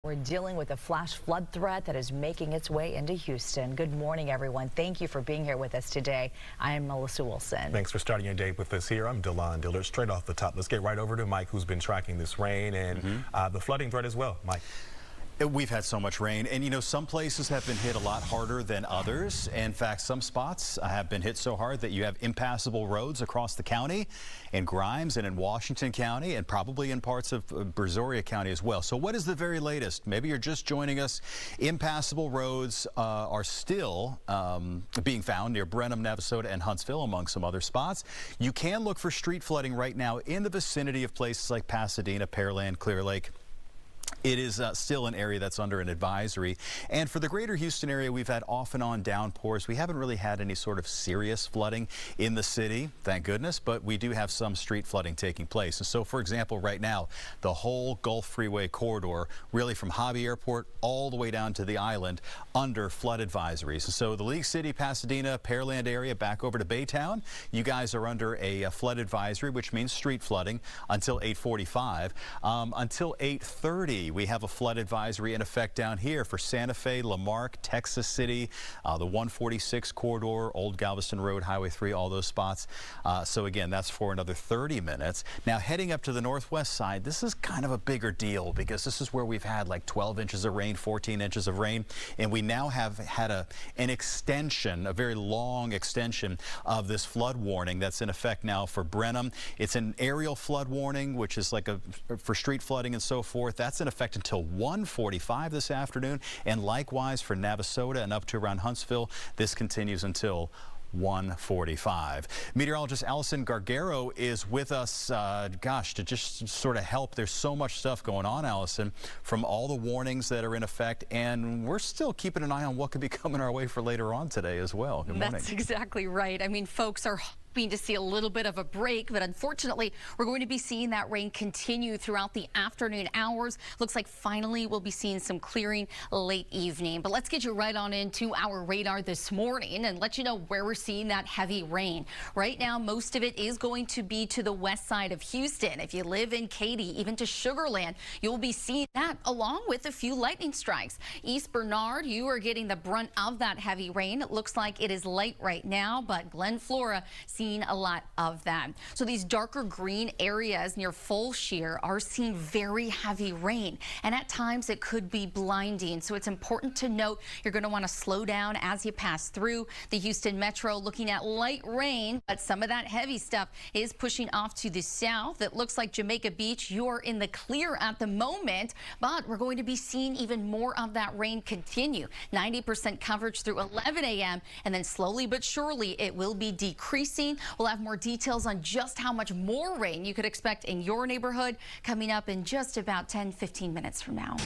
We're dealing with a flash flood threat that is making its way into Houston. Good morning, everyone. Thank you for being here with us today. I am Melissa Wilson. Thanks for starting your day with us here. I'm Delon Dillard. Straight off the top, let's get right over to Mike, who's been tracking this rain and the flooding threat as well. Mike. We've had so much rain, and you know, some places have been hit a lot harder than others. In fact, some spots have been hit so hard that you have impassable roads across the county, in Grimes and in Washington County, and probably in parts of Brazoria County as well. So what is the very latest? Maybe you're just joining us. Impassable roads are still being found near Brenham, Navasota, and Huntsville, among some other spots. You can look for street flooding right now in the vicinity of places like Pasadena, Pearland, Clear Lake. It is still an area that's under an advisory. And for the greater Houston area, we've had off and on downpours. We haven't really had any sort of serious flooding in the city, thank goodness, but we do have some street flooding taking place. And so, for example, right now, the whole Gulf Freeway corridor, really from Hobby Airport all the way down to the island, under flood advisories. And so the League City, Pasadena, Pearland area, back over to Baytown, you guys are under a flood advisory, which means street flooding until 8:45. Until 8:30. We have a flood advisory in effect down here for Santa Fe, Lamarck, Texas City, the 146 corridor, Old Galveston Road, Highway 3, all those spots. So again, that's for another 30 minutes. Now heading up to the northwest side, this is kind of a bigger deal because this is where we've had like 12 inches of rain, 14 inches of rain, and we now have had an extension, a very long extension of this flood warning that's in effect now for Brenham. It's an aerial flood warning, which is like for street flooding and so forth. That's in effect until 1:45 this afternoon, and likewise for Navasota and up to around Huntsville, this continues until 1:45. Meteorologist Allison Gargaro is with us, to just sort of help. There's so much stuff going on, Allison, from all the warnings that are in effect, and we're still keeping an eye on what could be coming our way for later on today as well. Good morning. That's exactly right. I mean, folks are hoping to see a little bit of a break, but unfortunately, we're going to be seeing that rain continue throughout the afternoon hours. Looks like finally we'll be seeing some clearing late evening. But let's get you right on into our radar this morning and let you know where we're seeing that heavy rain. Right now, most of it is going to be to the west side of Houston. If you live in Katy, even to Sugar Land, you'll be seeing that along with a few lightning strikes. East Bernard, you are getting the brunt of that heavy rain. It looks like it is light right now, but Glen Flora seeing a lot of that. So these darker green areas near Full Shear are seeing very heavy rain, and at times it could be blinding. So it's important to note you're going to want to slow down as you pass through the Houston Metro, looking at light rain, but some of that heavy stuff is pushing off to the south. It looks like Jamaica Beach, you're in the clear at the moment, but we're going to be seeing even more of that rain continue. 90% coverage through 11 a.m. and then slowly but surely it will be decreasing. We'll have more details on just how much more rain you could expect in your neighborhood coming up in just about 10-15 minutes from now.